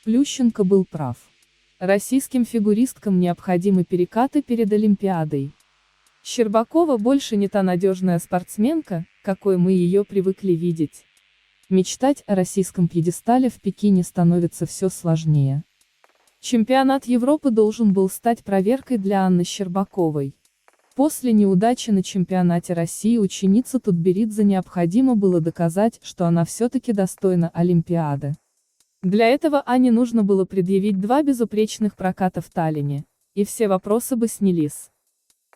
Плющенко был прав. Российским фигуристкам необходимы перекаты перед Олимпиадой. Щербакова больше не та надежная спортсменка, какой мы ее привыкли видеть. Мечтать о российском пьедестале в Пекине становится все сложнее. Чемпионат Европы должен был стать проверкой для Анны Щербаковой. После неудачи на чемпионате России ученице Тутберидзе необходимо было доказать, что она все-таки достойна Олимпиады. Для этого Ане нужно было предъявить 2 безупречных проката в Таллине, и все вопросы бы снялись.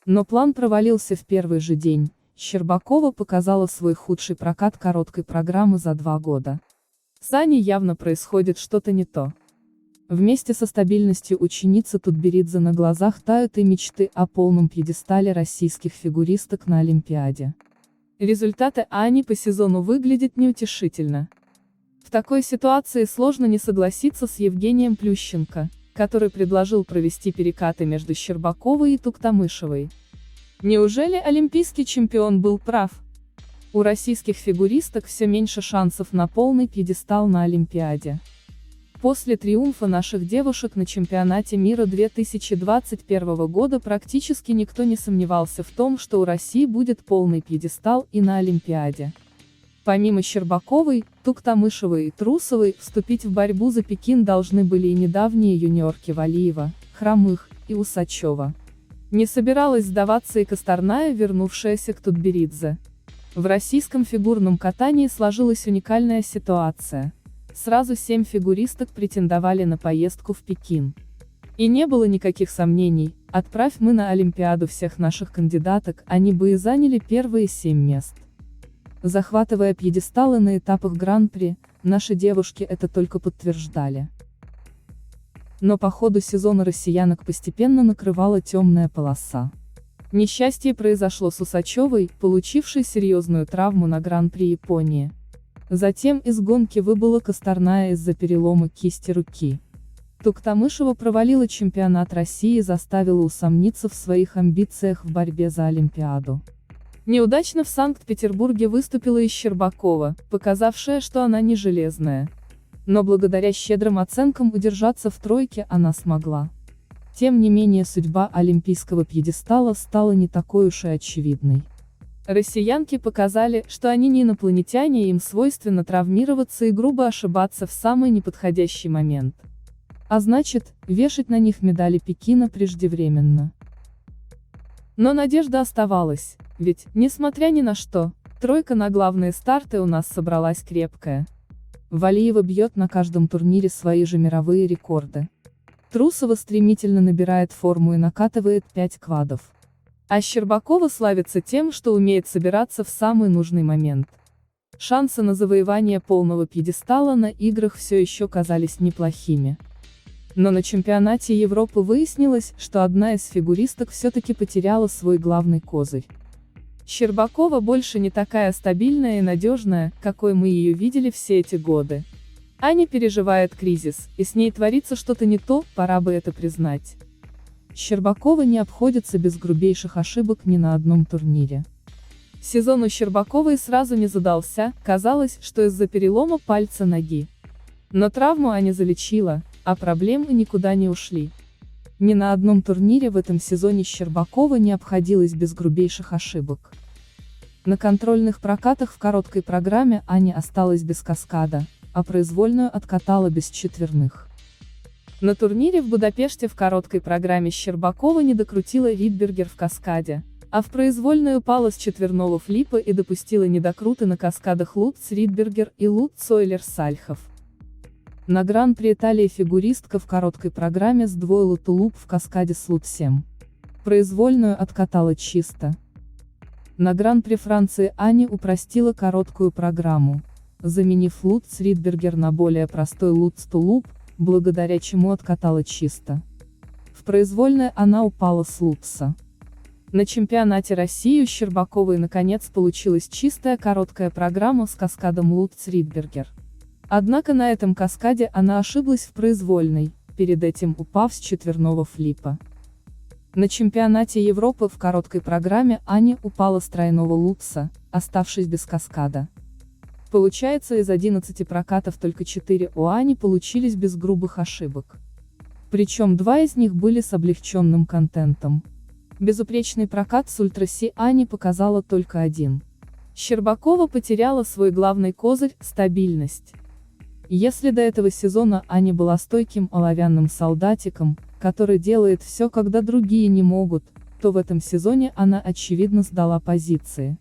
Но план провалился в первый же день. Щербакова показала свой худший прокат короткой программы за 2 года. С Аней явно происходит что-то не то. Вместе со стабильностью ученицы Тутберидзе на глазах тают и мечты о полном пьедестале российских фигуристок на Олимпиаде. Результаты Ани по сезону выглядят неутешительно. В такой ситуации сложно не согласиться с Евгением Плющенко, который предложил провести перекаты между Щербаковой и Туктамышевой. Неужели олимпийский чемпион был прав? У российских фигуристок все меньше шансов на полный пьедестал на Олимпиаде. После триумфа наших девушек на чемпионате мира 2021 года практически никто не сомневался в том, что у России будет полный пьедестал и на Олимпиаде. Помимо Щербаковой, Туктамышевой и Трусовой, вступить в борьбу за Пекин должны были и недавние юниорки Валиева, Хромых и Усачева. Не собиралась сдаваться и Косторная, вернувшаяся к Тутберидзе. В российском фигурном катании сложилась уникальная ситуация. Сразу 7 фигуристок претендовали на поездку в Пекин. И не было никаких сомнений, отправь мы на Олимпиаду всех наших кандидаток, они бы и заняли первые 7 мест. Захватывая пьедесталы на этапах Гран-при, наши девушки это только подтверждали. Но по ходу сезона россиянок постепенно накрывала темная полоса. Несчастье произошло с Усачевой, получившей серьезную травму на Гран-при Японии. Затем из гонки выбыла Косторная из-за перелома кисти руки. Туктамышева провалила чемпионат России и заставила усомниться в своих амбициях в борьбе за Олимпиаду. Неудачно в Санкт-Петербурге выступила и Щербакова, показавшая, что она не железная. Но благодаря щедрым оценкам удержаться в тройке она смогла. Тем не менее судьба олимпийского пьедестала стала не такой уж и очевидной. Россиянки показали, что они не инопланетяне и им свойственно травмироваться и грубо ошибаться в самый неподходящий момент. А значит, вешать на них медали Пекина преждевременно. Но надежда оставалась, ведь, несмотря ни на что, тройка на главные старты у нас собралась крепкая. Валиева бьет на каждом турнире свои же мировые рекорды. Трусова стремительно набирает форму и накатывает 5 квадов. А Щербакова славится тем, что умеет собираться в самый нужный момент. Шансы на завоевание полного пьедестала на играх все еще казались неплохими. Но на чемпионате Европы выяснилось, что одна из фигуристок все-таки потеряла свой главный козырь. Щербакова больше не такая стабильная и надежная, какой мы ее видели все эти годы. Аня переживает кризис, и с ней творится что-то не то, пора бы это признать. Щербакова не обходится без грубейших ошибок ни на одном турнире. Сезон у Щербаковой сразу не задался, казалось, что из-за перелома пальца ноги. Но травму Аня залечила, а проблемы никуда не ушли. Ни на одном турнире в этом сезоне Щербакова не обходилась без грубейших ошибок. На контрольных прокатах в короткой программе Аня осталась без каскада, а произвольную откатала без четверных. На турнире в Будапеште в короткой программе Щербакова не докрутила Ридбергер в каскаде, а в произвольную упала с четверного флипа и допустила недокруты на каскадах Лутц Ридбергер и Лутц Ойлер-Сальхов. На Гран-при Италии фигуристка в короткой программе сдвоила тулуп в каскаде с Лутцем. Произвольную откатала чисто. На Гран-при Франции Аня упростила короткую программу, заменив Лутц Ридбергер на более простой Лутц тулуп, благодаря чему откатала чисто. В произвольной она упала с Лутца. На чемпионате России у Щербаковой наконец получилась чистая короткая программа с каскадом Лутц Ридбергер. Однако на этом каскаде она ошиблась в произвольной, перед этим упав с четверного флипа. На чемпионате Европы в короткой программе Аня упала с тройного Лутца, оставшись без каскада. Получается, из 11 прокатов только 4 у Ани получились без грубых ошибок. Причем 2 из них были с облегченным контентом. Безупречный прокат с Ультра Си Ани показала только 1. Щербакова потеряла свой главный козырь – стабильность. Если до этого сезона Аня была стойким оловянным солдатиком, который делает все, когда другие не могут, то в этом сезоне она очевидно сдала позиции.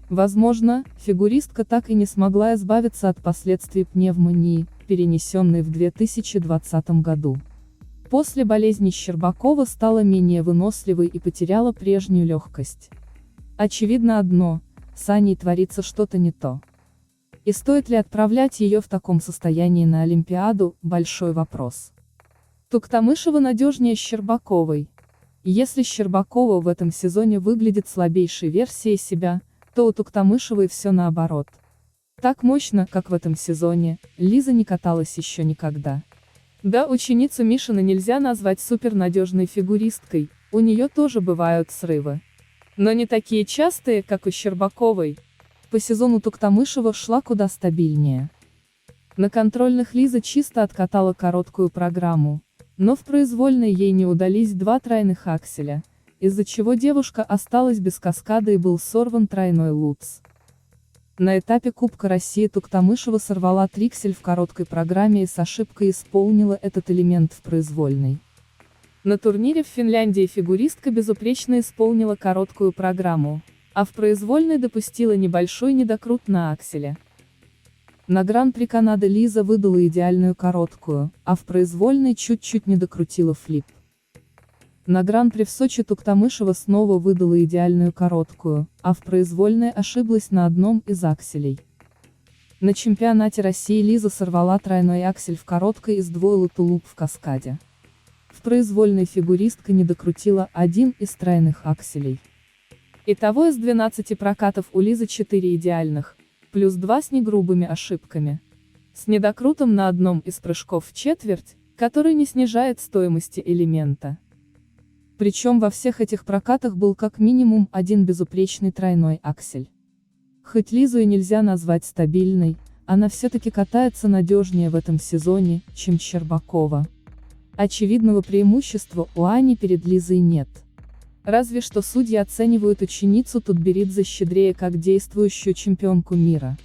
Возможно, фигуристка так и не смогла избавиться от последствий пневмонии, перенесенной в 2020 году. После болезни Щербакова стала менее выносливой и потеряла прежнюю легкость. Очевидно одно – с Аней творится что-то не то. И стоит ли отправлять ее в таком состоянии на Олимпиаду – большой вопрос. Туктамышева надежнее Щербаковой. Если Щербакова в этом сезоне выглядит слабейшей версией себя, то у Туктамышевой все наоборот. Так мощно, как в этом сезоне, Лиза не каталась еще никогда. Да, ученицу Мишина нельзя назвать супернадежной фигуристкой, у нее тоже бывают срывы. Но не такие частые, как у Щербаковой. По сезону Туктамышева шла куда стабильнее. На контрольных Лиза чисто откатала короткую программу, но в произвольной ей не удались 2 тройных акселя, из-за чего девушка осталась без каскада и был сорван тройной лутс. На этапе Кубка России Туктамышева сорвала триксель в короткой программе и с ошибкой исполнила этот элемент в произвольной. На турнире в Финляндии фигуристка безупречно исполнила короткую программу, а в произвольной допустила небольшой недокрут на акселе. На Гран-при Канады Лиза выдала идеальную короткую, а в произвольной чуть-чуть не докрутила флип. На Гран-при в Сочи Туктамышева снова выдала идеальную короткую, а в произвольной ошиблась на одном из акселей. На чемпионате России Лиза сорвала тройной аксель в короткой и сдвоила тулуп в каскаде. В произвольной фигуристка не докрутила один из тройных акселей. Итого из 12 прокатов у Лизы 4 идеальных, плюс 2 с негрубыми ошибками. С недокрутом на одном из прыжков в четверть, который не снижает стоимости элемента. Причем во всех этих прокатах был как минимум один безупречный тройной аксель. Хоть Лизу и нельзя назвать стабильной, она все-таки катается надежнее в этом сезоне, чем Щербакова. Очевидного преимущества у Ани перед Лизой нет. Разве что судьи оценивают ученицу Тутберидзе щедрее как действующую чемпионку мира.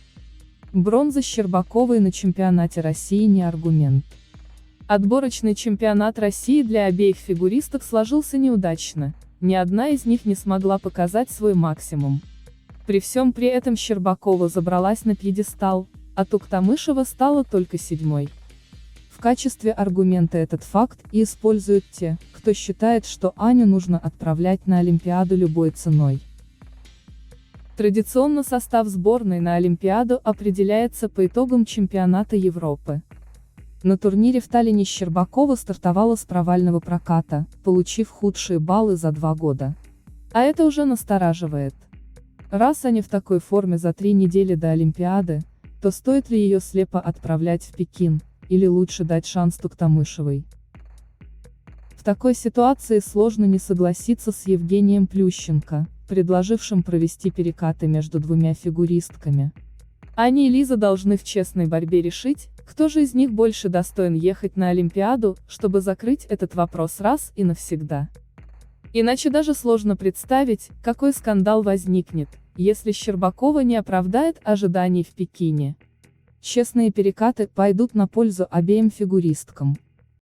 Бронза Щербаковой на чемпионате России не аргумент. Отборочный чемпионат России для обеих фигуристок сложился неудачно, ни одна из них не смогла показать свой максимум. При всем при этом Щербакова забралась на пьедестал, а Туктамышева стала только 7-й. В качестве аргумента этот факт и используют те, кто считает, что Аню нужно отправлять на Олимпиаду любой ценой. Традиционно состав сборной на Олимпиаду определяется по итогам чемпионата Европы. На турнире в Таллине Щербакова стартовала с провального проката, получив худшие баллы за 2 года. А это уже настораживает. Раз они в такой форме за 3 недели до Олимпиады, то стоит ли ее слепо отправлять в Пекин, или лучше дать шанс Туктамышевой? В такой ситуации сложно не согласиться с Евгением Плющенко, предложившим провести перекаты между двумя фигуристками. Аня и Лиза должны в честной борьбе решить, кто же из них больше достоин ехать на Олимпиаду, чтобы закрыть этот вопрос раз и навсегда. Иначе даже сложно представить, какой скандал возникнет, если Щербакова не оправдает ожиданий в Пекине. Честные перекаты пойдут на пользу обеим фигуристкам.